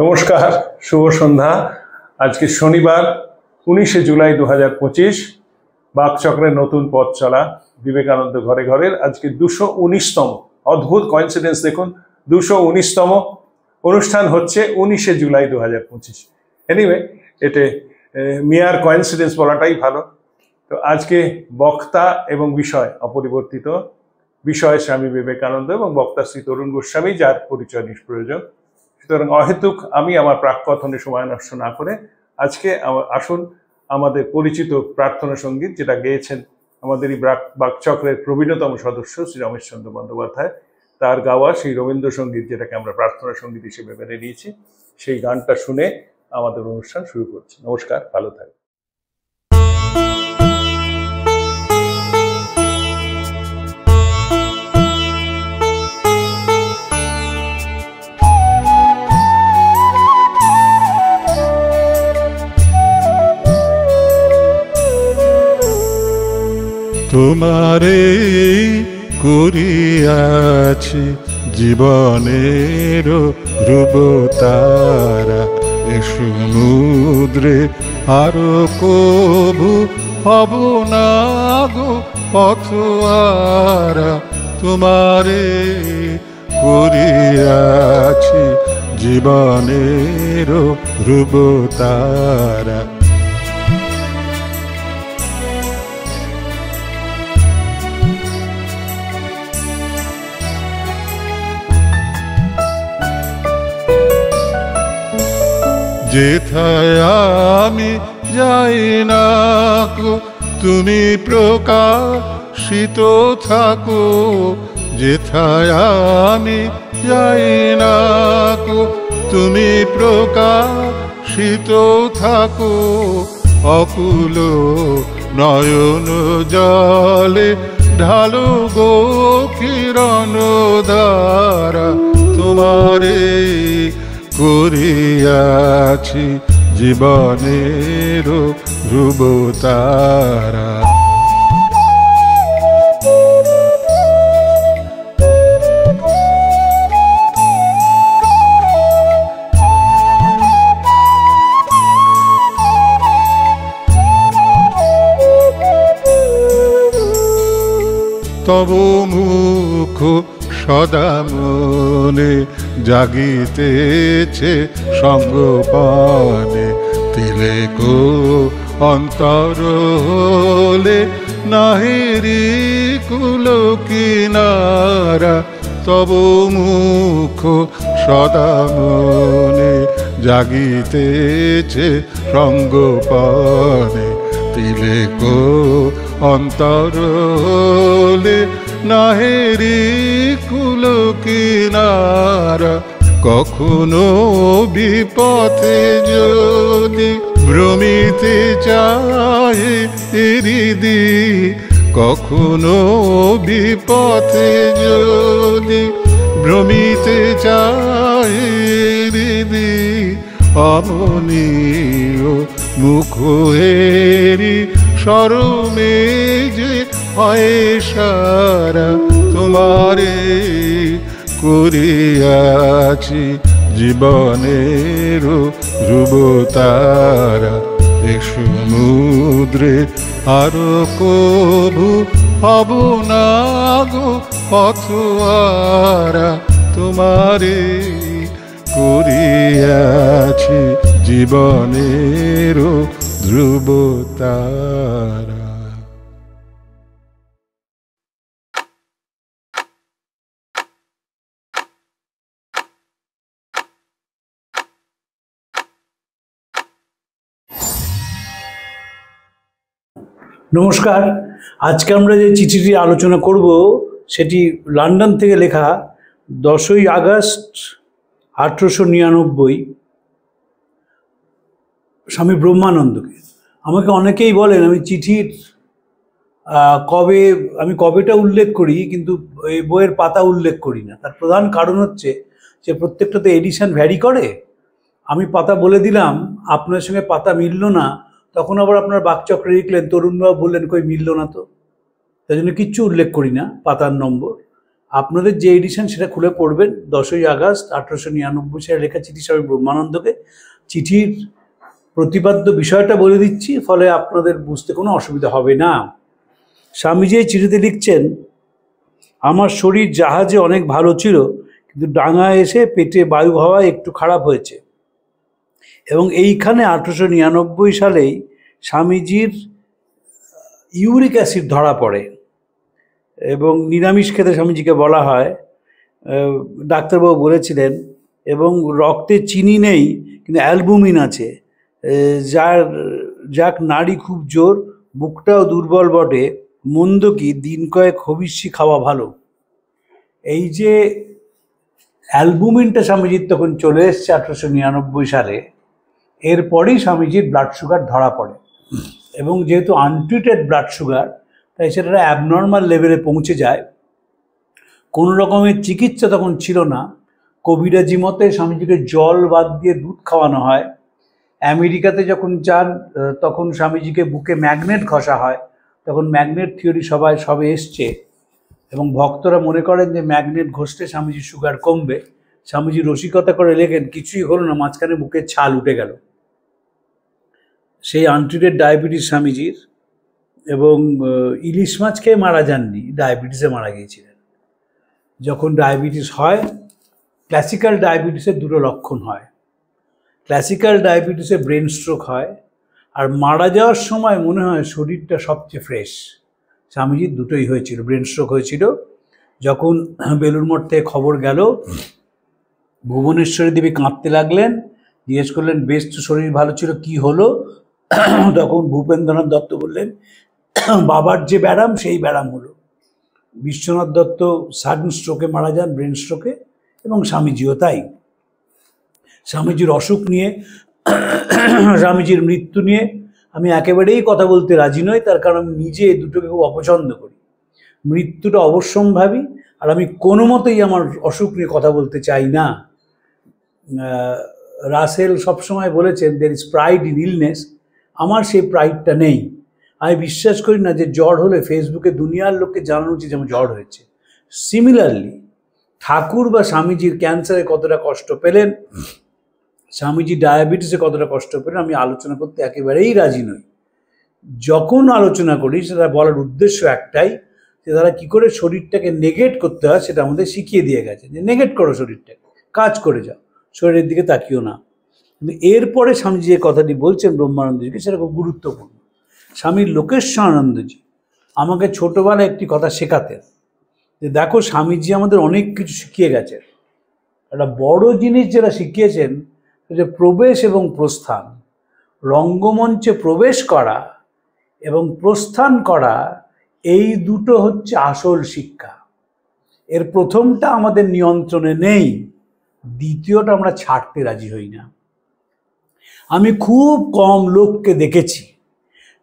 নমস্কার, শুভ সন্ধ্যা। আজকে শনিবার 19শে জুলাই 2025। বাকচক্রের নতুন পথ চলা বিবেকানন্দ ঘরে ঘরের আজকে 219তম অদ্ভুত কয়েন্সিডেন্স। দেখুন, 219তম অনুষ্ঠান হচ্ছে 19শে জুলাই 2025। এনিওয়ে, এটা মিয়ার কয়েন্সিডেন্স বলাটাই ভালো। তো আজকে বক্তা এবং বিষয় অপরিবর্তিত। বিষয় স্বামী বিবেকানন্দ এবং বক্তা শ্রী তরুণ গোস্বামী, যার পরিচয় নিষ্প্রয়োজন। সুতরাং অহেতুক আমি আমার প্রাককথনে সময় নষ্ট না করে আজকে আসুন আমাদের পরিচিত প্রার্থনা সঙ্গীত, যেটা গেয়েছেন আমাদের এই বাকচক্রের প্রবীণতম সদস্য শ্রী রমেশচন্দ্র বন্দ্যোপাধ্যায়, তার গাওয়া সেই রবীন্দ্রসঙ্গীত, যেটাকে আমরা প্রার্থনা সঙ্গীত হিসেবে মেনে নিয়েছি, সেই গানটা শুনে আমাদের অনুষ্ঠান শুরু করছি। নমস্কার, ভালো থাকবেন। তোমারে করিয়াছি জীবনের ধ্রুবতারা, এ সমুদ্রে আরো কবু হব না গো পথহারা। তোমারে করিয়াছি জীবনের ধ্রুবতারা। যেথায় আমি যাই না গো তুমি প্রকাশিত থাকো, যেথায় আমি যাই না গো তুমি প্রকাশিত থাকো। অকুল নয়ন জলে ঢালো গো কিরণ ধারা। তোমারে করিয়াছি জীবনের ধ্রুবতারা। তব মুখ সদা মনে জাগিতেছে সঙ্গপানে, তিলেক অন্তর হলে নাহিরি কুল কিনারা। তব মুখ সদা মনে জাগিতেছে সঙ্গপানে, তিলেক অন্তর হলে নাহেরি কুল কিনারা। কখনো বিপথে যদি ভ্রমিতে চাহে হৃদি, কখনো বিপথে যদি ভ্রমিতে চাহে হৃদি, অমনীয় মুখ হেরি শরমে যে হয় সারা। তোমারে করিয়াছি জীবনের ধ্রুবতারা, এ সমুদ্রে আরো কবু হব না গো পথহারা। তোমারে করিয়াছি জীবনের ধ্রুবতারা। নমস্কার। আজকে আমরা যে চিঠিটি আলোচনা করব সেটি লন্ডন থেকে লেখা 10ই আগস্ট 1899 স্বামী ব্রহ্মানন্দকে। আমাকে অনেকেই বলেন আমি চিঠির কবেটা উল্লেখ করি, কিন্তু এই বইয়ের পাতা উল্লেখ করি না। তার প্রধান কারণ হচ্ছে যে প্রত্যেকটাতে এডিশন ভ্যারি করে। আমি পাতা বলে দিলাম, আপনার সঙ্গে পাতা মিলল না, তখন আবার আপনার বাকচক্রে লিখলেন, তরুণবাবু বললেন কই মিলল না তো। তাই জন্য কিচ্ছু উল্লেখ করি না পাতার নম্বর। আপনাদের যে এডিশন সেটা খুলে পড়বেন। 10ই আগস্ট 1899 সালে লেখা চিঠি স্বামী ব্রহ্মানন্দকে। চিঠির প্রতিপাদ্য বিষয়টা বলে দিচ্ছি, ফলে আপনাদের বুঝতে কোনো অসুবিধা হবে না। স্বামীজি এই চিঠিতে লিখছেন, আমার শরীর জাহাজে অনেক ভালো ছিল, কিন্তু ডাঙায় এসে পেটে বায়ু হাওয়া একটু খারাপ হয়েছে। এবং এইখানে 1899 সালেই স্বামীজির ইউরিক অ্যাসিড ধরা পড়ে এবং নিরামিষ খেতে স্বামীজিকে বলা হয়। ডাক্তারবাবু বলেছিলেন, এবং রক্তে চিনি নেই কিন্তু অ্যালবুমিন আছে, যাক নাড়ি খুব জোর, বুকটাও দুর্বল বটে, মন্দ কি দিন কয়েক হবিষ্যি খাওয়া ভালো। এই যে অ্যালবুমিনটা স্বামীজির তখন চলে এসছে 1899 সালে, এরপরেই স্বামীজির ব্লাড সুগার ধরা পড়ে। এবং যেহেতু আনট্রিটেড ব্লাড সুগার, তাই সেটা অ্যাবনর্মাল লেভেলে পৌঁছে যায়। কোনো রকমের চিকিৎসা তখন ছিল না। কবিরাজি মতে স্বামীজিকে জল বাদ দিয়ে দুধ খাওয়ানো হয়। আমেরিকাতে যখন যান তখন স্বামীজিকে বুকে ম্যাগনেট ঘষা হয়। তখন ম্যাগনেট থিওরি সবে এসছে এবং ভক্তরা মনে করেন যে ম্যাগনেট ঘষলে স্বামীজির সুগার কমবে। স্বামীজি রসিকতা করে লেখেন, কিছুই হলো না, মাঝখানে বুকের ছাল উঠে গেল। সেই আনট্রিটেড ডায়াবেটিস স্বামীজির, এবং ইলিশ মাছ খেয়ে মারা যাননি, ডায়াবেটিসে মারা গিয়েছিলেন। যখন ডায়াবেটিস হয়, ক্লাসিক্যাল ডায়াবেটিসের দুটো লক্ষণ হয়। ক্লাসিক্যাল ডায়াবেটিসে ব্রেন স্ট্রোক হয়, আর মারা যাওয়ার সময় মনে হয় শরীরটা সবচেয়ে ফ্রেশ। স্বামীজির দুটোই হয়েছিল। ব্রেন স্ট্রোক হয়েছিল যখন বেলুড় মঠ থেকে খবর গেল, ভুবনেশ্বরী দেবী কাঁদতে লাগলেন, জিজ্ঞেস করলেন, বেশ তো শরীর ভালো ছিল, কি হলো? তখন ভূপেন্দ্রনাথ দত্ত বললেন, বাবার যে ব্যারাম সেই ব্যারাম হলো। বিশ্বনাথ দত্ত সাডেন স্ট্রোকে মারা যান, ব্রেন স্ট্রোকে, এবং স্বামীজিও তাই। স্বামীজির অসুখ নিয়ে, স্বামীজির মৃত্যু নিয়ে আমি একেবারেই কথা বলতে রাজি নই, তার কারণ আমি নিজে দুটোকে খুব অপছন্দ করি। মৃত্যুটা অবশ্যম্ভাবী, আর আমি কোনো মতেই আমার অসুখ নিয়ে কথা বলতে চাই না। রাসেল সবসময় বলেছেন, there is pride in illness. আমার সেই প্রাইডটা নেই। আমি বিশ্বাস করি না যে জ্বর হলে ফেসবুকে দুনিয়ার লোককে জানানো উচিত যে আমার জ্বর হয়েছে। সিমিলারলি ঠাকুর বা স্বামীজির ক্যান্সারে কতটা কষ্ট পেলেন, স্বামীজি ডায়াবেটিসে কতটা কষ্ট পেলেন, আমি আলোচনা করতে একেবারেই রাজি নই। যখন আলোচনা করি সেটা বলার উদ্দেশ্য একটাই, যে তারা কী করে শরীরটাকে নেগেট করতে হয় সেটা আমাদের শিখিয়ে দিয়ে গেছে, যে নেগেট করো শরীরটাকে, কাজ করে যাও, শরীরের দিকে তাকিও না। কিন্তু এরপরে স্বামীজি যে কথাটি বলছেন ব্রহ্মানন্দজিকে, সেটা খুব গুরুত্বপূর্ণ। স্বামী লোকেশ্বরানন্দজি আমাকে ছোটোবেলায় একটি কথা শেখাতেন, যে দেখো স্বামীজি আমাদের অনেক কিছু শিখিয়ে গেছেন। একটা বড় জিনিস যেটা শিখিয়েছেন, যে প্রবেশ এবং প্রস্থান। রঙ্গমঞ্চে প্রবেশ করা এবং প্রস্থান করা, এই দুটো হচ্ছে আসল শিক্ষা। এর প্রথমটা আমাদের নিয়ন্ত্রণে নেই, দ্বিতীয়টা আমরা ছাড়তে রাজি হই না। আমি খুব কম লোককে দেখেছি,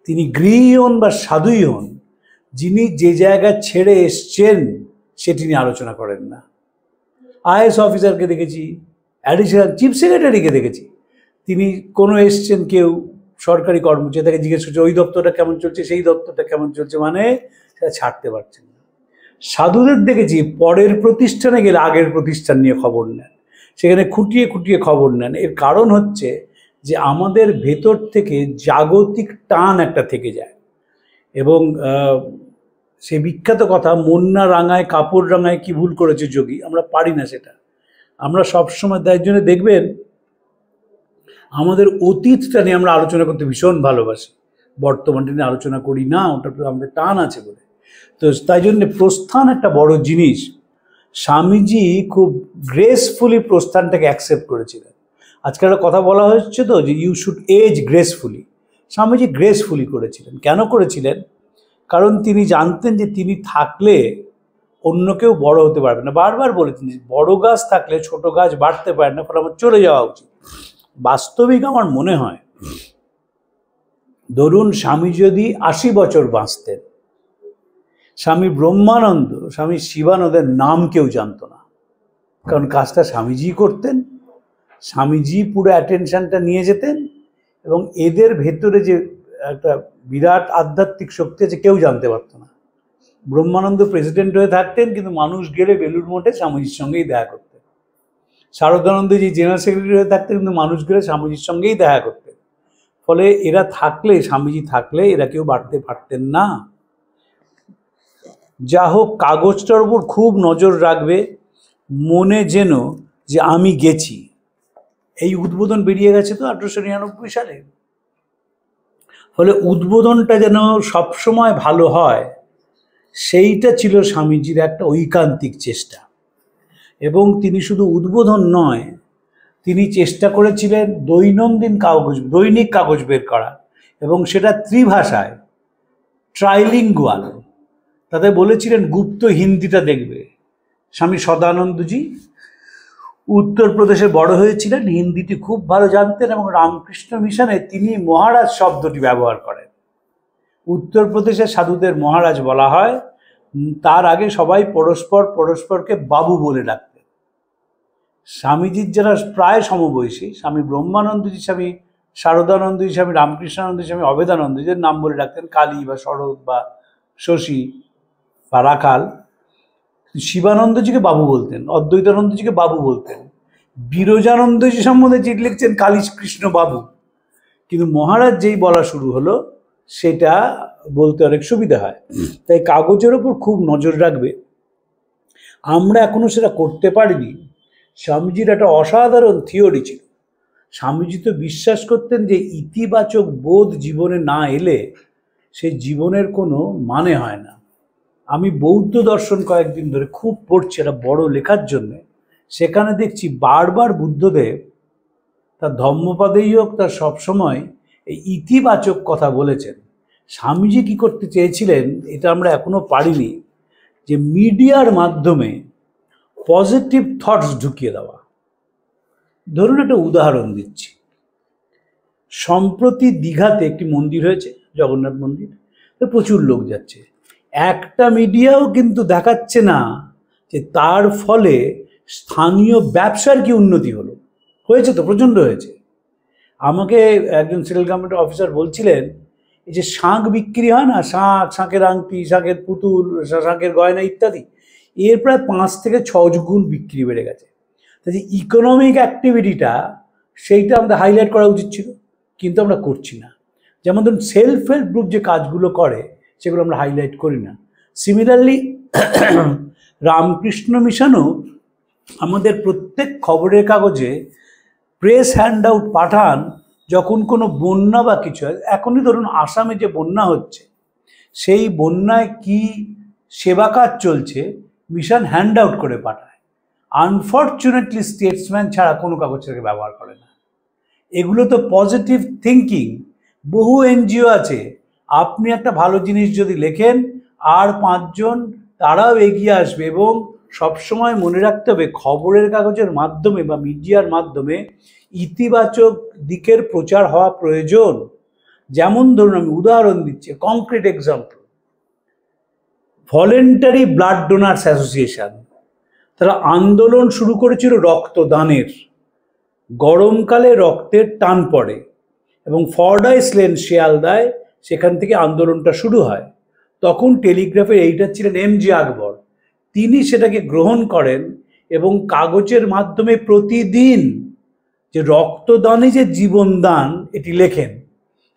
তিনি গৃহী হন বা সাধুই হন, যিনি যে জায়গা ছেড়ে এসছেন সেটি নিয়ে আলোচনা করেন না। আইএস অফিসারকে দেখেছি, অ্যাডিশনাল চিফ সেক্রেটারিকে দেখেছি, তিনি কোনো এসছেন, কেউ সরকারি কর্মচারী, তাকে জিজ্ঞেস করছে ওই দপ্তরটা কেমন চলছে, সেই দপ্তরটা কেমন চলছে, মানে সেটা ছাড়তে পারছেন না। সাধুদের দেখেছি পরের প্রতিষ্ঠানে গেলে আগের প্রতিষ্ঠান নিয়ে খবর নেন, সেখানে খুঁটিয়ে খুঁটিয়ে খবর নেন। এর কারণ হচ্ছে যে আমাদের ভেতর থেকে জাগতিক টান একটা থেকে যায়। এবং সে বিখ্যাত কথা, মন না রাঙায় কাপড় রাঙায় কি ভুল করেছে যোগী, আমরা পারি না সেটা। আমরা সবসময় তাই জন্য দেখবেন আমাদের অতীতটা নিয়ে আমরা আলোচনা করতে ভীষণ ভালোবাসি, বর্তমানটা নিয়ে আলোচনা করি না, ওটার প্রতি আমাদের টান আছে বলে। তো তাই জন্য প্রস্থান একটা বড় জিনিস। স্বামীজি খুব গ্রেসফুলি প্রস্থানটাকে অ্যাকসেপ্ট করেছিলেন। আজকাল একটা কথা বলা হচ্ছে তো, যে you should age gracefully. Swamiji gracefully করেছিলেন। কেন করেছিলেন? কারণ তিনি জানতেন যে তিনি থাকলে অন্য কেউ বড় হতে পারবে না। বারবার বলেছেন যে বড় গাছ থাকলে ছোট গাছ বাড়তে পারে না, ফলে আমার চলে যাওয়া উচিত। বাস্তবিক আমার মনে হয়, ধরুন স্বামী যদি 80 বছর বাঁচতেন, স্বামী ব্রহ্মানন্দ, স্বামী শিবানন্দের নাম কেউ জানতো না, কারণ কাজটা স্বামীজি করতেন, স্বামীজি পুরো অ্যাটেনশনটা নিয়ে যেতেন, এবং এদের ভেতরে যে একটা বিরাট আধ্যাত্মিক শক্তি আছে কেউ জানতে পারতো না। ব্রহ্মানন্দ প্রেসিডেন্ট হয়ে থাকতেন, কিন্তু মানুষ গেলে বেলুড় মঠে স্বামীজির সঙ্গেই দেখা করতেন। শারদানন্দজি জেনারেল সেক্রেটারি হয়ে থাকতেন, কিন্তু মানুষ গেলে স্বামীজির সঙ্গেই দেখা করতেন। ফলে এরা থাকলে, স্বামীজি থাকলে এরা কেউ বাড়তে পারতেন না। যা হোক, কাগজটার উপর খুব নজর রাখবে, মনে যেন যে আমি গেছি। এই উদ্বোধন বেরিয়ে গেছে তো 1899 সালে। ফলে উদ্বোধনটা যেন সবসময় ভালো হয়, সেইটা ছিল স্বামীজির একটা ঐকান্তিক চেষ্টা। এবং তিনি শুধু উদ্বোধন নয়, তিনি চেষ্টা করেছিলেন দৈনিক কাগজ বের করা, এবং সেটা ত্রিভাষায়, ট্রাইলিঙ্গুয়াল। তাতে বলেছিলেন গুপ্ত হিন্দিটা দেখবে। স্বামী সদানন্দজি উত্তরপ্রদেশে বড় হয়েছিলেন, হিন্দিটি খুব ভালো জানতেন, এবং রামকৃষ্ণ মিশনে তিনি মহারাজ শব্দটি ব্যবহার করেন। উত্তরপ্রদেশের সাধুদের মহারাজ বলা হয়, তার আগে সবাই পরস্পরকে বাবু বলে ডাকতেন। স্বামীজির যারা প্রায় সমবয়সী, স্বামী ব্রহ্মানন্দজি, স্বামী শারদানন্দজি, স্বামী রামকৃষ্ণানন্দজি, স্বামী অভেদানন্দজির নাম বলে ডাকতেন কালী বা শরৎ বা শশী বা রাখাল। শিবানন্দজিকে বাবু বলতেন, অদ্বৈতানন্দজিকে বাবু বলতেন। বিরজানন্দজি সম্বন্ধে চিঠি লিখছেন কালী কৃষ্ণ বাবু। কিন্তু মহারাজ যেই বলা শুরু হলো, সেটা বলতে অনেক সুবিধা হয়। তাই কাগজের ওপর খুব নজর রাখবে। আমরা এখনো সেটা করতে পারিনি। স্বামীজির একটা অসাধারণ থিওরি ছিল। স্বামীজি তো বিশ্বাস করতেন যে ইতিবাচক বোধ জীবনে না এলে সে জীবনের কোনো মানে হয় না। আমি বৌদ্ধ দর্শন কয়েকদিন ধরে খুব পড়ছি একটা বড় লেখার জন্যে। সেখানে দেখছি বারবার বুদ্ধদেব তার ধম্মপদেই হোক, তার সবসময় এই ইতিবাচক কথা বলেছেন। স্বামীজি কী করতে চেয়েছিলেন, এটা আমরা এখনো পারিনি, যে মিডিয়ার মাধ্যমে পজিটিভ থটস ঢুকিয়ে দেওয়া। ধরুন একটা উদাহরণ দিচ্ছি। সম্প্রতি দীঘাতে একটি মন্দির হয়েছে, জগন্নাথ মন্দির, প্রচুর লোক যাচ্ছে। একটা মিডিয়াও কিন্তু দেখাচ্ছে না যে তার ফলে স্থানীয় ব্যবসার কি উন্নতি হলো। হয়েছে তো, প্রচণ্ড হয়েছে। আমাকে একজন সেন্ট্রাল গভর্নমেন্ট অফিসার বলছিলেন, এই যে শাঁখ বিক্রি হয় না, শাঁখের আংটি, শাঁখের পুতুল, শাঁখের গয়না ইত্যাদি, এর প্রায় 5 থেকে 6 গুণ বিক্রি বেড়ে গেছে। তাই যে ইকোনমিক অ্যাক্টিভিটিটা, সেইটা আমাদের হাইলাইট করা উচিত ছিল, কিন্তু আমরা করছি না। যেমন ধরুন সেলফ হেল্প গ্রুপ যে কাজগুলো করে, সেগুলো আমরা হাইলাইট করি না। সিমিলারলি রামকৃষ্ণ মিশনও আমাদের প্রত্যেক খবরের কাগজে প্রেস হ্যান্ড আউট পাঠান যখন কোনো বন্যা বা কিছু হয়। এখনই ধরুন আসামে যে বন্যা হচ্ছে, সেই বন্যায় কি সেবা কাজ চলছে, মিশন হ্যান্ড আউট করে পাঠায়। আনফর্চুনেটলি স্টেটসম্যান ছাড়া কোনো কাগজ সেটাকে ব্যবহার করে না। এগুলো তো পজিটিভ থিঙ্কিং। বহু এনজিও আছে, আপনি একটা ভালো জিনিস যদি লেখেন, আর 5 জন তারাও এগিয়ে আসবে। এবং সবসময় মনে রাখতে হবে, খবরের কাগজের মাধ্যমে বা মিডিয়ার মাধ্যমে ইতিবাচক দিকের প্রচার হওয়া প্রয়োজন। যেমন ধরুন, আমি উদাহরণ দিচ্ছি, concrete example, voluntary blood donors association, তারা আন্দোলন শুরু করেছিল রক্তদানের। গরমকালে রক্তের টান পড়ে এবং ফরডাইস লেন, শিয়ালদায়, সেখান থেকে আন্দোলনটা শুরু হয়। তখন টেলিগ্রাফের এডিটর ছিলেন MG আকবর। তিনি সেটাকে গ্রহণ করেন এবং কাগজের মাধ্যমে প্রতিদিন যে রক্তদানই যে জীবনদান, এটি লেখেন।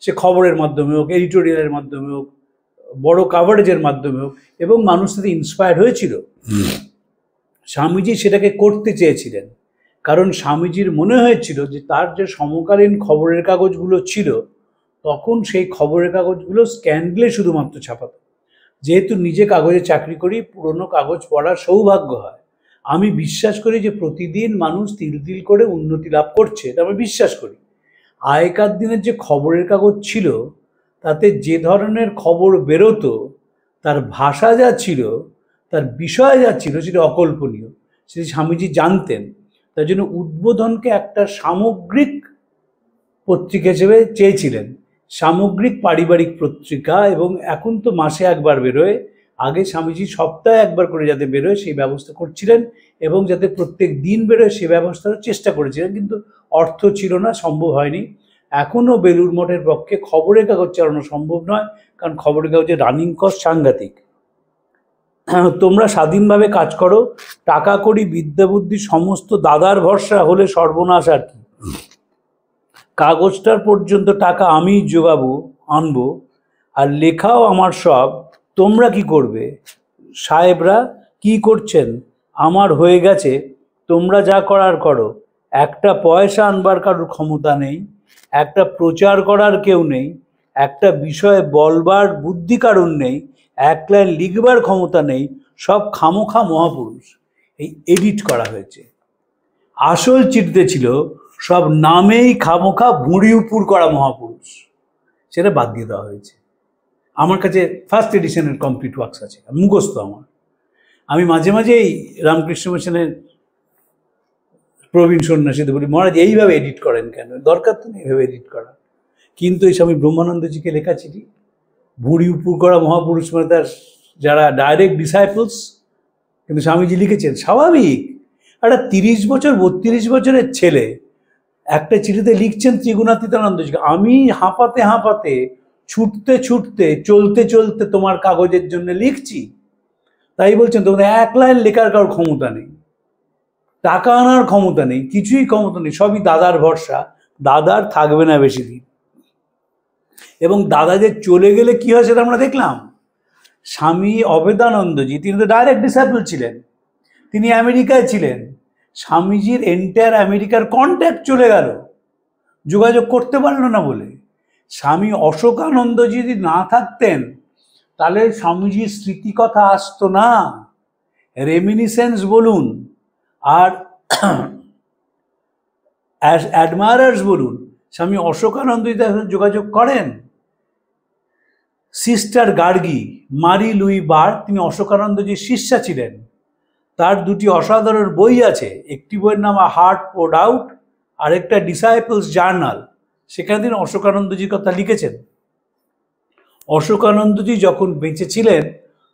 সে খবরের মাধ্যমে হোক, এডিটোরিয়ালের মাধ্যমে হোক, বড় কাভারেজের মাধ্যমে হোক, এবং মানুষ তাতে ইন্সপায়ার্ড হয়েছিল। স্বামীজি সেটাকে করতে চেয়েছিলেন, কারণ স্বামীজির মনে হয়েছিল যে তার যে সমকালীন খবরের কাগজগুলো ছিল, তখন সেই খবরের কাগজগুলো স্ক্যান্ডেলে শুধুমাত্র ছাপাত। যেহেতু নিজে কাগজে চাকরি করি, পুরনো কাগজ পড়ার সৌভাগ্য হয়। আমি বিশ্বাস করি যে প্রতিদিন মানুষ তিল তিল করে উন্নতি লাভ করছে, এটা আমি বিশ্বাস করি। আগেকার দিনের যে খবরের কাগজ ছিল, তাতে যে ধরনের খবর বেরোতো, তার ভাষা যা ছিল, তার বিষয় যা ছিল, সেটা অকল্পনীয়। সেটি স্বামীজি জানতেন। তাই জন্য উদ্বোধনকে একটা সামগ্রিক পত্রিকা হিসেবে চেয়েছিলেন, সামগ্রিক পারিবারিক পত্রিকা। এবং এখন তো মাসে একবার বেরোয়, আগে স্বামীজি সপ্তাহে একবার করে যাতে বেরোয় সেই ব্যবস্থা করছিলেন, এবং যাতে প্রত্যেক দিন বেরোয় সে ব্যবস্থারও চেষ্টা করেছিলেন, কিন্তু অর্থ ছিল না, সম্ভব হয়নি। এখনও বেলুড় মঠের পক্ষে খবরের কাগজ চালানো সম্ভব নয়, কারণ খবরের কাগজের রানিং কস্ট সাংঘাতিক। তোমরা স্বাধীনভাবে কাজ করো, টাকা কড়ি বিদ্যা বুদ্ধি সমস্ত দাদার ভরসা হলে সর্বনাশ আর কি। কাগজটার পর্যন্ত টাকা আমিই জোগাবো আনবো, আর লেখাও আমার সব। তোমরা কি করবে? সাহেবরা কি করছেন? আমার হয়ে গেছে, তোমরা যা করার করো। একটা পয়সা আনবার কারোর ক্ষমতা নেই, একটা প্রচার করার কেউ নেই, একটা বিষয়ে বলবার বুদ্ধি কারণ নেই, এক লাইন লিখবার ক্ষমতা নেই, সব খামোখা মহাপুরুষ। এই এডিট করা হয়েছে। আসল চিঠিতে ছিল সব নামেই খামোখা ভুঁড়ি উপুর করা মহাপুরুষ, সেটা বাদ দিয়ে দেওয়া হয়েছে। আমার কাছে ফার্স্ট এডিশনের কমপ্লিট ওয়ার্কস আছে, মুখস্থ আমার। আমি মাঝে মাঝেই রামকৃষ্ণ মিশনের প্রবীণ সন্ন্যাসীদের বলি, মহারাজ এইভাবে এডিট করেন কেন? দরকার তো নেই এইভাবে এডিট করা। কিন্তু এই স্বামী ব্রহ্মানন্দজিকে লেখা চিঠি, ভুঁড়ি উপুর করা মহাপুরুষ মানে তার যারা ডাইরেক্ট ডিসাইপলস, কিন্তু স্বামীজি লিখেছেন। স্বাভাবিক, একটা 30 বছর 32 বছরের ছেলে একটা চিঠিতে লিখছেন ত্রিগুণাতীতানন্দজিকে, আমি হাঁপাতে হাঁপাতে, ছুটতে ছুটতে, চলতে চলতে তোমার কাগজের জন্য লিখছি। তাই বলছেন তোমাদের এক লাইন লেখার কারোর ক্ষমতা নেই, টাকা আনার ক্ষমতা নেই, কিছুই ক্ষমতা নেই, সবই দাদার ভরসা। দাদার থাকবে না বেশি দিন। এবং দাদা যে চলে গেলে কি হয় সেটা আমরা দেখলাম। স্বামী অভেদানন্দজি, তিনি তো ডাইরেক্ট ডিসাইপল ছিলেন, তিনি আমেরিকায় ছিলেন। স্বামীজির এন্টায়ার আমেরিকার কন্ট্যাক্ট চলে গেল, যোগাযোগ করতে পারলো না বলে। স্বামী অশোকানন্দজি যদি না থাকতেন তাহলে স্বামীজির স্মৃতিকথা আসতো না, রেমিনিসেন্স বলুন আর অ্যাডমায়ারার্স বলুন, স্বামী অশোকানন্দজি তার সাথে যোগাযোগ করেন। সিস্টার গার্গী, মারি লুই বার, তিনি অশোকানন্দজির শিষ্যা ছিলেন। তার দুটি অসাধারণ বই আছে, একটি বইয়ের নাম হার্ট পোর্ড আউট, আর একটা ডিসাইপলস জার্নাল। সেখানে তিনি অশোকানন্দজির কথা লিখেছেন। অশোকানন্দজি যখন বেঁচে ছিলেন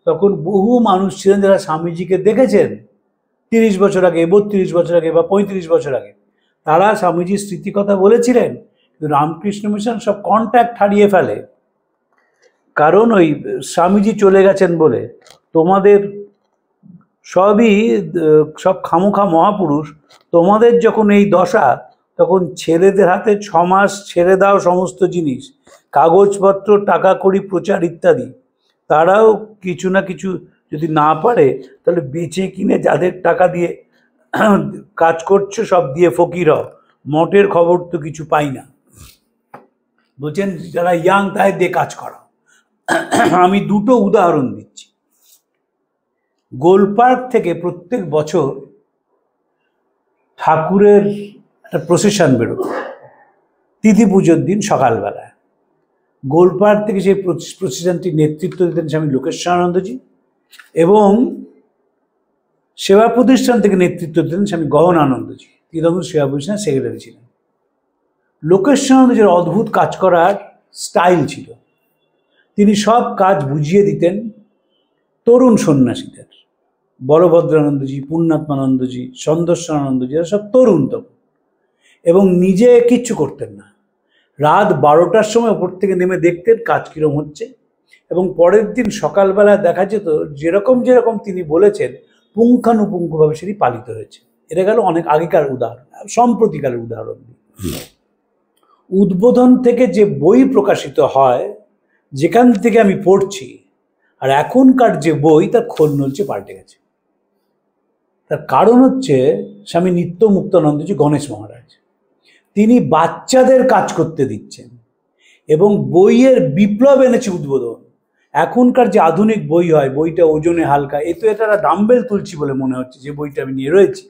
তখন বহু মানুষ ছিলেন যারা স্বামীজিকে দেখেছেন 30 বছর আগে, 32 বছর আগে বা 35 বছর আগে। তারা স্বামীজির স্মৃতিকথা বলেছিলেন, কিন্তু রামকৃষ্ণ মিশন সব কন্ট্যাক্ট হারিয়ে ফেলে, কারণ ওই স্বামীজি চলে গেছেন বলে। তোমাদের সবই সব খামোখা মহাপুরুষ। তোমাদের যখন এই দশা, তখন ছেলেদের হাতে 6 মাস ছেড়ে দাও সমস্ত জিনিস, কাগজপত্র, টাকা কড়ি, প্রচার ইত্যাদি। তারাও কিছু না কিছু যদি না পারে তাহলে বেচে কিনে যাদের টাকা দিয়ে কাজ করছো সব দিয়ে ফকির হও, মঠের খবর তো কিছু পাই না। বলছেন যারা ইয়াং তাদের দিয়ে কাজ করা। আমি দুটো উদাহরণ দিচ্ছি। গোলপার্ক থেকে প্রত্যেক বছর ঠাকুরের একটা প্রসেশন বেরোত তিথি পুজোর দিন সকালবেলা। গোলপার্ক থেকে সেই প্রসেশনটির নেতৃত্ব দিতেন স্বামী লোকেশ্বরানন্দজি, এবং সেবা প্রতিষ্ঠান থেকে নেতৃত্ব দিতেন স্বামী গহনানন্দজি। তৃণমূল সেবা প্রতিষ্ঠানের সেক্রেটারি ছিলেন। লোকেশ্বরানন্দজির অদ্ভুত কাজ করার স্টাইল ছিল। তিনি সব কাজ বুঝিয়ে দিতেন তরুণ সন্ন্যাসীদের। বলভদ্রানন্দজি, পুণ্যাত্মানন্দজি, সন্দর্শনানন্দজি, এরা সব তরুণ তখন, এবং নিজে কিচ্ছু করতেন না। রাত 12টার সময় ওপর থেকে নেমে দেখতেন কাজ কীরকম হচ্ছে, এবং পরের দিন সকালবেলা দেখা যেত যেরকম যেরকম তিনি বলেছেন পুঙ্খানুপুঙ্খভাবে সেটি পালিত হয়েছে। এটা গেল অনেক আগেকার উদাহরণ। সম্প্রতিকালের উদাহরণ, উদ্বোধন থেকে যে বই প্রকাশিত হয়, যেখান থেকে আমি পড়ছি, আর এখনকার যে বই, তার খোল নলচে পাল্টে গেছে। তার কারণ হচ্ছে স্বামী নিত্যমুক্তানন্দজি গণেশ মহারাজ, তিনি বাচ্চাদের কাজ করতে দিচ্ছেন এবং বইয়ের বিপ্লব এনেছে উদ্বোধন। এখনকার যে আধুনিক বই হয়, বইটা ওজনে হালকা, এ তো এটা ডাম্বেল তুলছি বলে মনে হচ্ছে যে বইটা আমি নিয়ে রয়েছি।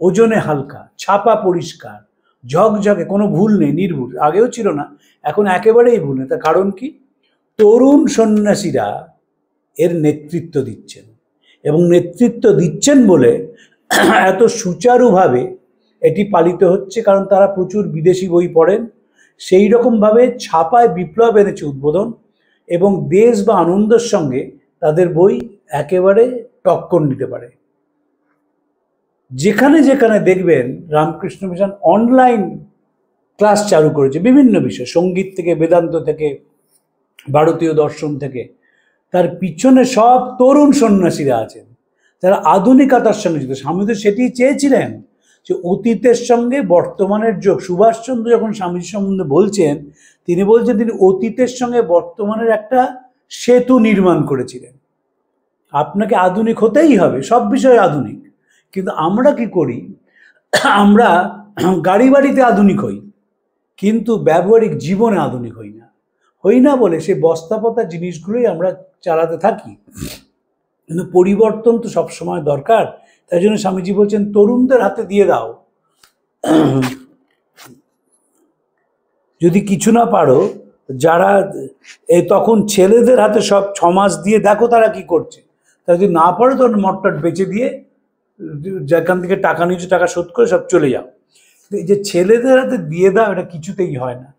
ওজনে হালকা, ছাপা পরিষ্কার, ঝকঝকে, কোনো ভুল নেই, নির্ভুল। আগেও ছিল না, এখন একেবারেই ভুল নেই। তার কারণ কি? তরুণ সন্ন্যাসীরা এর নেতৃত্ব দিচ্ছেন, এবং নেতৃত্ব দিচ্ছেন বলে এত সুচারুভাবে এটি পালিত হচ্ছে, কারণ তারা প্রচুর বিদেশি বই পড়েন। সেই রকমভাবে ছাপায় বিপ্লব এনেছে উদ্বোধন, এবং দেশ বা আনন্দের সঙ্গে তাদের বই একেবারে টক্কর নিতে পারে। যেখানে যেখানে দেখবেন রামকৃষ্ণ মিশন অনলাইন ক্লাস চালু করেছে বিভিন্ন বিষয়, সঙ্গীত থেকে, বেদান্ত থেকে, ভারতীয় দর্শন থেকে, তার পিছনে সব তরুণ সন্ন্যাসীরা আছেন যারা আধুনিকতার সঙ্গে যুক্ত। স্বামী তো সেটি চেয়েছিলেন যে অতীতের সঙ্গে বর্তমানের যোগ। সুভাষচন্দ্র যখন স্বামীজি সম্বন্ধে বলছেন, তিনি বলছেন তিনি অতীতের সঙ্গে বর্তমানের একটা সেতু নির্মাণ করেছিলেন। আপনাকে আধুনিক হতেই হবে, সব বিষয়ে আধুনিক। কিন্তু আমরা কি করি, আমরা গাড়ি বাড়িতে আধুনিক হই, কিন্তু ব্যবহারিক জীবনে আধুনিক হই না বলে সেই বস্তাপতা জিনিসগুলোই আমরা চালাতে থাকি। কিন্তু পরিবর্তন তো সবসময় দরকার। তাই জন্য স্বামীজি বলছেন তরুণদের হাতে দিয়ে দাও, যদি কিছু না পারো যারা তখন ছেলেদের হাতে সব 6 মাস দিয়ে দেখো তারা কি করছে। তারা যদি না পারো তখন মটটট বেচে দিয়ে যেখান থেকে টাকা নিয়েছো টাকা শোধ করে সব চলে যাও। এই যে ছেলেদের হাতে দিয়ে দাও, এটা কিছুতেই হয় না।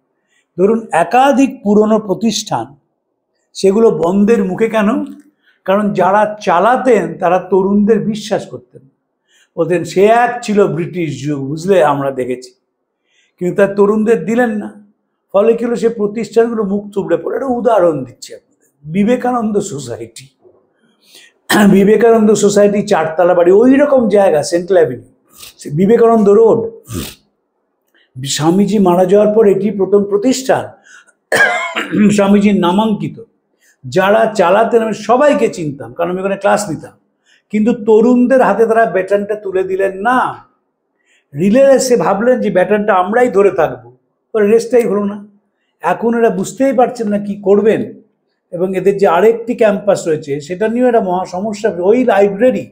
ধরুন একাধিক পুরনো প্রতিষ্ঠান, সেগুলো বন্ধের মুখে কেন? কারণ যারা চালাতেন তারা তরুণদের বিশ্বাস করতেন, বলতেন সে এক ছিল ব্রিটিশ যুগ, বুঝলে আমরা দেখেছি। কিন্তু তার তরুণদের দিলেন না, ফলে কি হলো, সে প্রতিষ্ঠানগুলো মুখ থুবড়ে পড়ে। একটা উদাহরণ দিচ্ছি আপনাদের, বিবেকানন্দ সোসাইটি। বিবেকানন্দ সোসাইটি 4 তলা বাড়ি, ওই রকম জায়গা, central avenue, Vivekananda road. Swamiji মারা যাওয়ার পর এটি প্রথম প্রতিষ্ঠান, স্বামীজির নামাঙ্কিত। যারা চালাতেন আমি সবাইকে চিনতাম, কারণ আমি ওখানে ক্লাস নিতাম। কিন্তু তরুণদের হাতে তারা ব্যাটনটা তুলে দিলেন না। রিলে এসে ভাবলেন যে ব্যাটনটা আমরাই ধরে থাকবো, ওরা রেস্টটাই হলো না। এখন এরা বুঝতেই পারছেন না কি করবেন। এবং এদের যে আরেকটি ক্যাম্পাস রয়েছে সেটা নিয়েও একটা মহা সমস্যা। ওই লাইব্রেরি,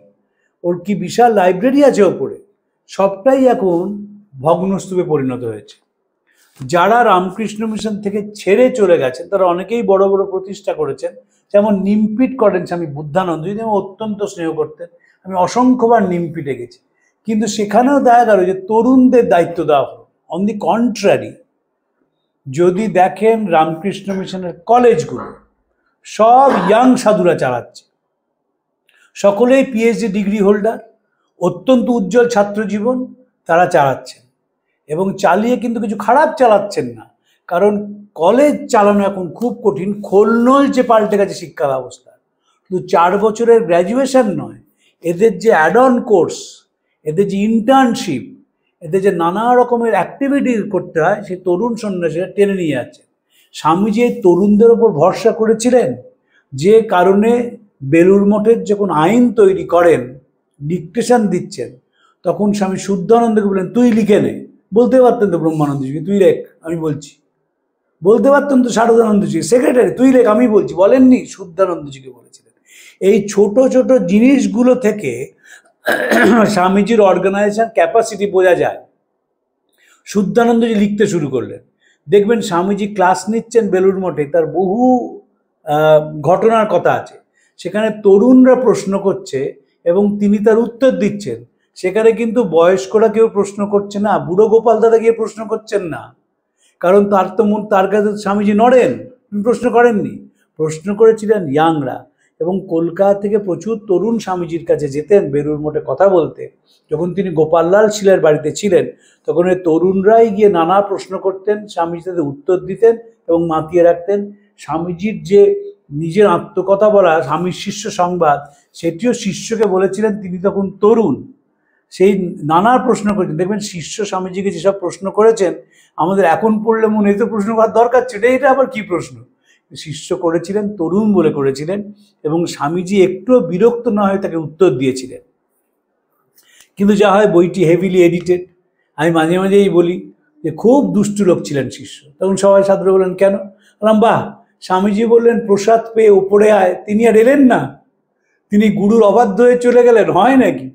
ওর কি বিশাল লাইব্রেরি আছে ওপরে, সবটাই এখন ভগ্নস্তূপে পরিণত হয়েছে। যারা রামকৃষ্ণ মিশন থেকে ছেড়ে চলে গেছেন তারা অনেকেই বড় বড় প্রতিষ্ঠা করেছেন, যেমন নিমপিট করেন স্বামী বুদ্ধানন্দ, যদি আমি অত্যন্ত স্নেহ করতেন। আমি অসংখ্যবার নিমপিটে গেছি, কিন্তু সেখানেও দেখা গেল যে তরুণদের দায়িত্ব দেওয়া হলো। অন দি কন্ট্রারি, যদি দেখেন রামকৃষ্ণ মিশনের কলেজগুলো সব ইয়াং সাধুরা চালাচ্ছে, সকলেই পিএইচডি ডিগ্রি হোল্ডার, অত্যন্ত উজ্জ্বল ছাত্র জীবন তারা চালাচ্ছেন। এবং চালিয়ে কিন্তু কিছু খারাপ চালাচ্ছেন না, কারণ কলেজ চালানো এখন খুব কঠিন। খোলনলচে পাল্টে গেছে শিক্ষা ব্যবস্থা। শুধু 4 বছরের গ্র্যাজুয়েশন নয়, এদের যে অ্যাড অন কোর্স, এদের যে ইন্টার্নশিপ, এদের যে নানা রকমের অ্যাক্টিভিটি করতে হয়, সেই তরুণ সন্ন্যাসীরা টেনে নিয়ে যাচ্ছে। স্বামীজি এই তরুণদের ওপর ভরসা করেছিলেন, যে কারণে বেলুড় মঠের যখন আইন তৈরি করেন, ডিকটেশন দিচ্ছেন, তখন স্বামী শুদ্ধানন্দকে বললেন তুই লিখে নে। বলতে পারতেন তো ব্রহ্মানন্দজিকে তুই লেখ, আমি বলছি। বলতে পারতেন তো শারদানন্দজিকে সেক্রেটারি তুই লেখ, আমি বলছি। বলেননি, শুদ্ধানন্দজিকে বলেছিলেন। এই ছোট ছোট জিনিসগুলো থেকে স্বামীজির অর্গানাইজেশন ক্যাপাসিটি বোঝা যায়। শুদ্ধানন্দজি লিখতে শুরু করলেন, দেখবেন স্বামীজি ক্লাস নিচ্ছেন বেলুড় মঠে, তার বহু ঘটনার কথা আছে। সেখানে তরুণরা প্রশ্ন করছে এবং তিনি তার উত্তর দিচ্ছেন। সেখানে কিন্তু বয়স্করা কেউ প্রশ্ন করছে না, বুড়ো গোপাল দাদা গিয়ে প্রশ্ন করছেন না, কারণ তার কাছে স্বামীজি নড়েন, প্রশ্ন করেননি। প্রশ্ন করেছিলেন ইয়াংরা। এবং কলকাতা থেকে প্রচুর তরুণ স্বামীজির কাছে যেতেন বেলুড় মঠে কথা বলতে। যখন তিনি গোপাললাল শিলের বাড়িতে ছিলেন, তখন এই তরুণরাই গিয়ে নানা প্রশ্ন করতেন, স্বামীজি তাদের উত্তর দিতেন এবং মাতিয়ে রাখতেন। স্বামীজির যে নিজের আত্মকথা বলা স্বামীর শিষ্য সংবাদ, সেটিও শিষ্যকে বলেছিলেন, তিনি তখন তরুণ। সেই নানা প্রশ্ন করেছেন। দেখবেন শিষ্য স্বামীজিকে যেসব প্রশ্ন করেছেন, আমাদের এখন পড়লে মনে এই তো প্রশ্ন করার দরকার ছিল, এটা আবার কি প্রশ্ন। শিষ্য করেছিলেন, তরুণ বলে করেছিলেন, এবং স্বামীজি একটুও বিরক্ত না হয়ে তাকে উত্তর দিয়েছিলেন। কিন্তু যা হয়, বইটি হেভিলি এডিটেড। আমি মাঝে মাঝেই বলি যে খুব দুষ্টু লোক ছিলেন শিষ্য। তখন সবাই ছাত্র বললেন কেন? বললাম বাহ, স্বামীজি বললেন প্রসাদ পেয়ে ওপরে আয়, তিনি আর এলেন না, তিনি গুরুর অবাধ্য হয়ে চলে গেলেন। হয় নাকি?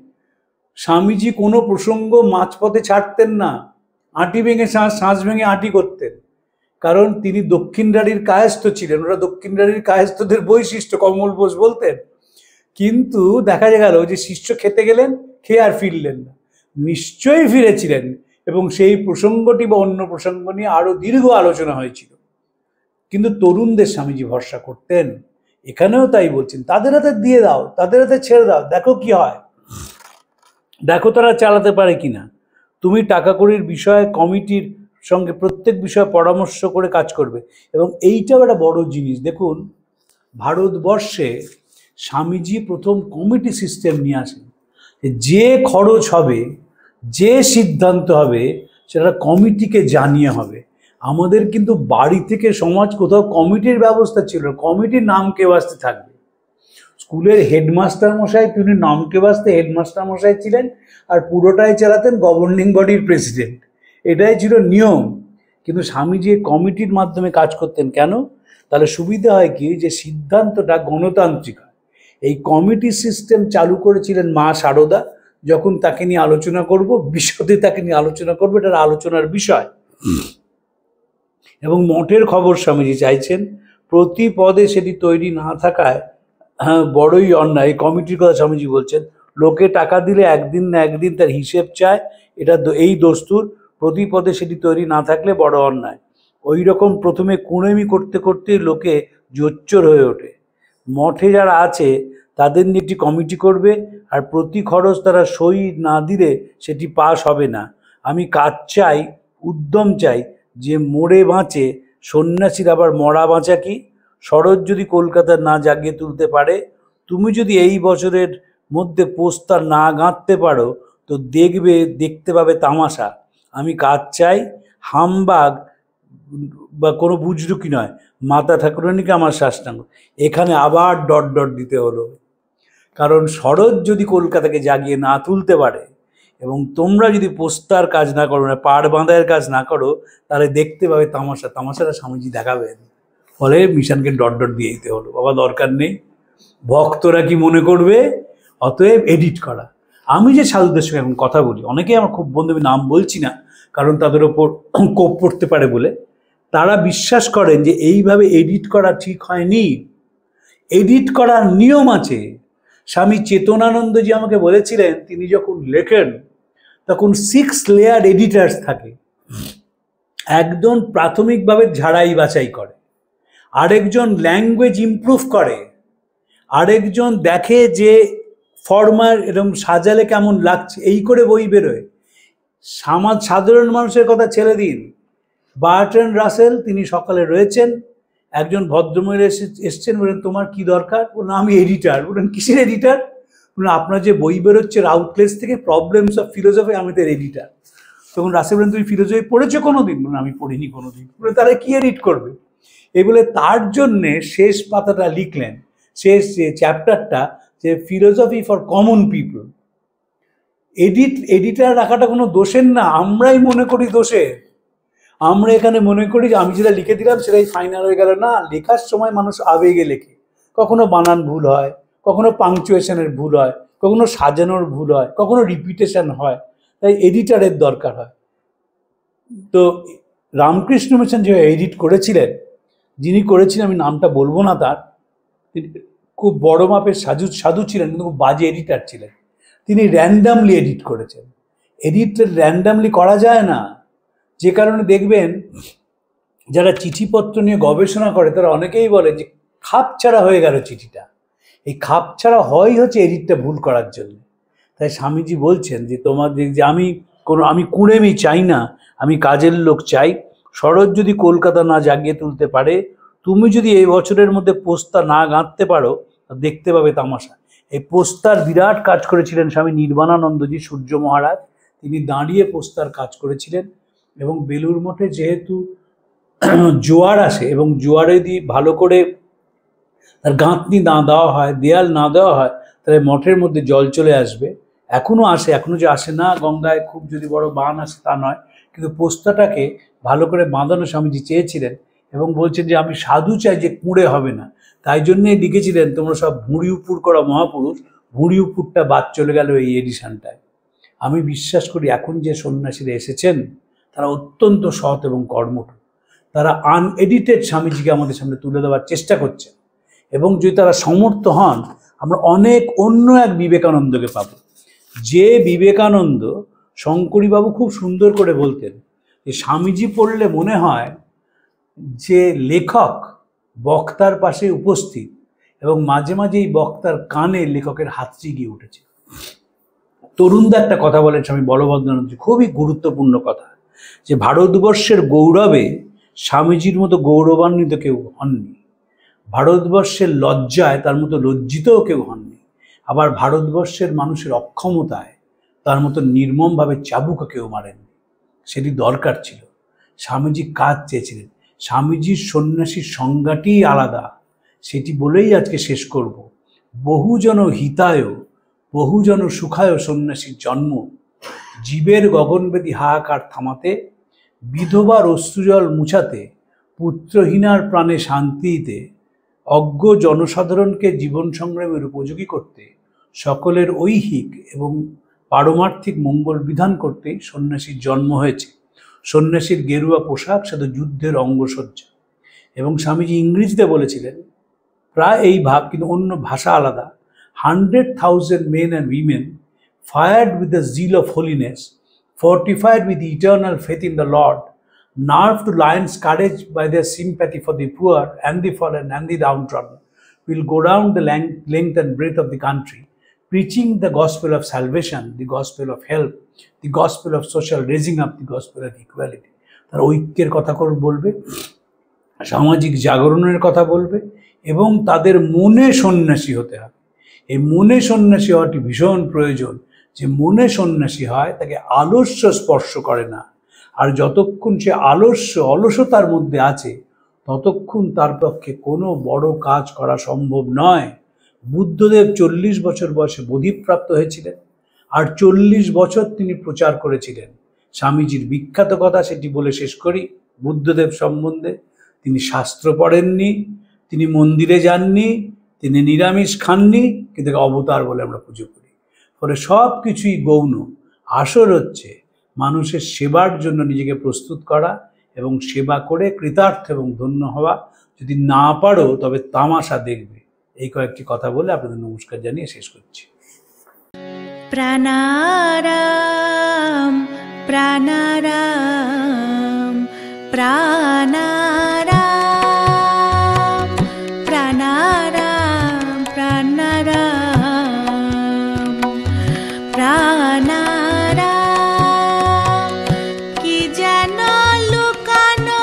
স্বামীজি কোনো প্রসঙ্গ মাঝপথে ছাড়তেন না, আঁটি ভেঙে শ্বাস ভেঙে আঁটি করতেন, কারণ তিনি দক্ষিণরাঢ়ীর কায়স্থ ছিলেন। ওরা দক্ষিণরাঢ়ীর কায়স্থদের বৈশিষ্ট্য, কমল বোস বলতেন। কিন্তু দেখা গেল যে শিষ্য খেতে গেলেন, খেয়ে আর ফিরলেন না। নিশ্চয়ই ফিরেছিলেন, এবং সেই প্রসঙ্গটি বা অন্য প্রসঙ্গ নিয়ে আরো দীর্ঘ আলোচনা হয়েছিল। কিন্তু তরুণদের স্বামীজি ভরসা করতেন। এখানেও তাই বলছেন, তাদের হাতে দিয়ে দাও, তাদের হাতে ছেড়ে দাও, দেখো কি হয়, দেখো তারা চালাতে পারে কিনা। তুমি টাকা কড়ির বিষয়ে কমিটির সঙ্গে প্রত্যেক বিষয়ে পরামর্শ করে কাজ করবে। এবং এইটাও একটা বড় জিনিস। দেখুন, ভারতবর্ষে স্বামীজি প্রথম কমিটি সিস্টেম নিয়ে আসেন। যে খরচ হবে, যে সিদ্ধান্ত হবে, সেটা কমিটিকে জানিয়ে হবে। আমাদের কিন্তু বাড়ি থেকে সমাজ কোথাও কমিটির ব্যবস্থা ছিল, কমিটির নামকে বাস্তে থাকবে। স্কুলের হেডমাস্টার মশাই, তিনি নামকে বাস্তে হেডমাস্টার মশাই ছিলেন, আর পুরোটাই চালাতেন গভর্নিং বডির প্রেসিডেন্ট। এটাই ছিল নিয়ম। কিন্তু স্বামীজি কমিটির মাধ্যমে কাজ করতেন কেন? তাহলে সুবিধা হয় কি, যে সিদ্ধান্তটা গণতান্ত্রিক হয়। এই কমিটি সিস্টেম চালু করেছিলেন মা শারদা। যখন তাকে নিয়ে আলোচনা করব, বিশদে তাকে নিয়ে আলোচনা করবো, এটার আলোচনার বিষয়। এবং মঠের খবর স্বামীজি চাইছেন, প্রতি পদে সেটি তৈরি না থাকায় বড়ই অন্যায়। এই কমিটির কথা স্বামীজি বলছেন, লোকে টাকা দিলে একদিন না একদিন তার হিসেব চায়, এটা এই দস্তুর। প্রতি পদে সেটি তৈরি না থাকলে বড় অন্যায়। ওই রকম প্রথমে কুঁড়েমি করতে করতে লোকে জোচ্চোর হয়ে ওঠে। মঠে যারা আছে তাদের নিয়ে একটি কমিটি করবে, আর প্রতি খরচ তারা সই না দিলে সেটি পাস হবে না। আমি কাজ চাই, উদ্যম চাই, যে মরে বাঁচে, সন্ন্যাসীর আবার মরা বাঁচা কি? শরৎ যদি কলকাতা না জাগিয়ে তুলতে পারে, তুমি যদি এই বছরের মধ্যে পোস্টার না গাঁথতে পারো, তো দেখতে পাবে তামাশা। আমি কাজ চাই, হামবাগ বা কোনো বুজরুকি নয়, মাতা ঠাকুরানীকে আমার সাষ্টাঙ্গ। এখানে আবার ডট ডট দিতে হলো, কারণ শরৎ যদি কলকাতাকে জাগিয়ে না তুলতে পারে এবং তোমরা যদি পোস্টার কাজ না করো, না পাড় বাঁধাইয়ের কাজ না করো, তাহলে দেখতে পাবে তামাশা। তামাশাটা স্বামীজি দেখাবেন। ফলে মিশনকে ডট ডট দিয়ে দিতে হলো। বাবা দরকার নেই, ভক্তরা কি মনে করবে, অতএব এডিট করা। আমি যে সাধুদের সঙ্গে এখন কথা বলি, অনেকেই আমার খুব বন্ধু, নাম বলছি না কারণ তাদের ওপর কোপ পড়তে পারে বলে, তারা বিশ্বাস করেন যে এইভাবে এডিট করা ঠিক হয়নি। এডিট করার নিয়ম আছে। স্বামী চেতনানন্দজি আমাকে বলেছিলেন, তিনি যখন লেখেন তখন 6 লেয়ার এডিটার্স থাকে। একজন প্রাথমিকভাবে ঝাড়াই বাছাই করে, আরেকজন ল্যাঙ্গুয়েজ ইমপ্রুভ করে, আরেকজন দেখে যে ফরমার এরকম সাজালে কেমন লাগছে, এই করে বই বেরোয়। সাধারণ মানুষের কথা ছেড়ে দিন, বার্ট্রান্ড রাসেল তিনি সকালে রয়েছেন, একজন ভদ্রমহিলা এসছেন, বলেন তোমার কি দরকার? বলুন আমি এডিটার। বলুন কিসের এডিটার? বলুন আপনার যে বই বেরোচ্ছে রাউটলেস থেকে, প্রবলেমস অফ ফিলোসফি, আমি তার এডিটার। তখন রাসেল বলেন তুমি ফিলোসফি পড়েছো কোনো দিন? বলুন আমি পড়িনি কোনো দিন। বলে তারা কি এডিট করবে? এই বলে তার জন্যে শেষ পাতাটা লিখলেন, শেষ চ্যাপ্টারটা, যে philosophy for common people. Editor রাখাটা কোনো দোষের না, আমরাই মনে করি দোষের। আমরা এখানে মনে করি যে আমি যেটা লিখে দিলাম সেটাই ফাইনাল হয়ে গেল। না, লেখার সময় মানুষ আবেগে লেখে, কখনো বানান ভুল হয়, কখনো পাংচুয়েশনের ভুল হয়, কখনো সাজানোর ভুল হয়, কখনো রিপিটেশন হয়, তাই এডিটারের দরকার হয়। তো রামকৃষ্ণ মিশন যে এডিট করেছিলেন, যিনি করেছিলেন আমি নামটা বলবো না তার, তিনি খুব বড় মাপের সাধু ছিলেন, কিন্তু খুব বাজে এডিটার ছিলেন। তিনি র্যান্ডামলি এডিট করেছেন। এডিট র্যান্ডামলি করা যায় না, যে কারণে দেখবেন যারা চিঠিপত্র নিয়ে গবেষণা করে তারা অনেকেই বলে যে খাপ ছাড়া হয়ে গেল চিঠিটা। এই খাপ ছাড়া হয়ই হচ্ছে এডিটটা ভুল করার জন্য। তাই স্বামীজি বলছেন যে যে আমি কুঁড়েমি চাই না, আমি কাজের লোক চাই। শরৎ যদি কলকাতা না জাগিয়ে তুলতে পারে, তুমি যদি এই বছরের মধ্যে পোস্টার না গাঁথতে পারো, দেখতে পাবে তামাশা। এই পোস্টার বিরাট কাজ করেছিলেন স্বামী নির্বাণানন্দজি, সূর্য মহারাজ। তিনি দাঁড়িয়ে পোস্টার কাজ করেছিলেন। এবং বেলুড় মঠে যেহেতু জোয়ার আসে এবং জোয়ারে যদি ভালো করে তার গাঁথনি না দেওয়া হয়, দেয়াল না দেওয়া হয়, তাহলে মঠের মধ্যে জল চলে আসবে। এখনও আসে, এখনও যে আসে না গঙ্গায় খুব যদি বড় বান আসে তা নয়, কিন্তু পোস্তাটাকে ভালো করে বাঁধানো স্বামীজি চেয়েছিলেন এবং বলছেন যে আমি সাধু চাই, যে কুঁড়ে হবে না। তাই জন্যেই লিখেছিলেন তোমরা সব ভুঁড়ি উপুর করা মহাপুরুষ, ভুঁড়ি উপুরটা বাদ চলে গেল এই এডিশনটায়। আমি বিশ্বাস করি এখন যে সন্ন্যাসীরা এসেছেন তারা অত্যন্ত সৎ এবং কর্মঠ। তারা আনএডিটেড স্বামীজিকে আমাদের সামনে তুলে দেওয়ার চেষ্টা করছেন, এবং যদি তারা সমর্থ হন আমরা অনেক অন্য এক বিবেকানন্দকে পাব। যে বিবেকানন্দ, শঙ্করীবাবু খুব সুন্দর করে বলতেন যে স্বামীজি পড়লে মনে হয় যে লেখক বক্তার পাশে উপস্থিত, এবং মাঝে মাঝে এই বক্তার কানে লেখকের হাতটি গিয়ে উঠেছে। তরুণদা একটা কথা বলেন স্বামী বলভদ্রানন্দ, খুবই গুরুত্বপূর্ণ কথা, যে ভারতবর্ষের গৌরবে স্বামীজির মতো গৌরবান্বিত কেউ হননি। ভারতবর্ষের লজ্জায় তার মতো লজ্জিতও কেউ হননি, আবার ভারতবর্ষের মানুষের অক্ষমতায় তার মতো নির্মমভাবে চাবুকও কেউ মারেননি। সেটি দরকার ছিল। স্বামীজি কাজ চেয়েছিলেন। স্বামীজির সন্ন্যাসীর সংজ্ঞাটিই আলাদা। সেটি বলেই আজকে শেষ করব। বহুজন হিতায় বহুজন সুখায় সন্ন্যাসীর জন্ম, জীবের গগনবেদী হাহাকার থামাতে, বিধবার অশ্রুজল মুছাতে, পুত্রহীনার প্রাণে শান্তি দিতে, অজ্ঞ জনসাধারণকে জীবন সংগ্রামের উপযোগী করতে, সকলের ঐহিক এবং পারমার্থিক মঙ্গল বিধান করতেই সন্ন্যাসীর জন্ম হয়েছে। সন্ন্যাসীর গেরুয়া পোশাক শুধু যুদ্ধের অঙ্গসজ্জা। এবং স্বামীজি ইংরেজিতে বলেছিলেন প্রায় এই ভাব, কিন্তু অন্য ভাষা আলাদা। 100,000 men and women fired with the zeal of holiness, fortified with eternal faith in the Lord, nerved to lion's courage by their sympathy for the poor and the fallen and the downtrodden, will go round the length and breadth of the country, preaching the gospel of salvation, the gospel of help, the gospel of social raising up, the gospel of equality. তারা ঐক্যের কথা বলবে, সামাজিক জাগরণের কথা বলবে, এবং তাদের মনে সন্ন্যাসী হতে হবে। এই মনে সন্ন্যাসী হওয়াটি ভীষণ প্রয়োজন। যে মনে সন্ন্যাসী হয় তাকে আলস্য স্পর্শ করে না। আর যতক্ষণ সে অলসতার মধ্যে আছে ততক্ষণ তার পক্ষে কোনো বড় কাজ করা সম্ভব নয়। বুদ্ধদেব 40 বছর বয়সে বোধিপ্রাপ্ত হয়েছিলেন, আর 40 বছর তিনি প্রচার করেছিলেন। স্বামীজির বিখ্যাত কথা সেটি বলে শেষ করি বুদ্ধদেব সম্বন্ধে। তিনি শাস্ত্র পড়েননি, তিনি মন্দিরে যাননি, তিনি নিরামিষ খাননি, কিন্তু অবতার বলে আমরা পুজো করি। ফলে সব কিছুই গৌণ। আসল হচ্ছে মানুষের সেবার জন্য নিজেকে প্রস্তুত করা এবং সেবা করে কৃতার্থ এবং ধন্য হওয়া। যদি না পারো তবে তামাশা দেখবে। এই কয়েকটি কথা বলে আপনাদের নমস্কার জানিয়ে শেষ করছি। প্রাণারাম প্রাণারাম প্রাণারাম প্রাণারাম প্রাণারাম প্রাণারাম। কি যেন লুকানো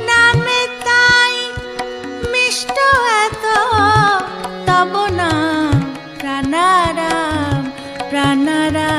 নামে তাই মিষ্ট এত তব নাম প্রাণারাম প্রাণারাম।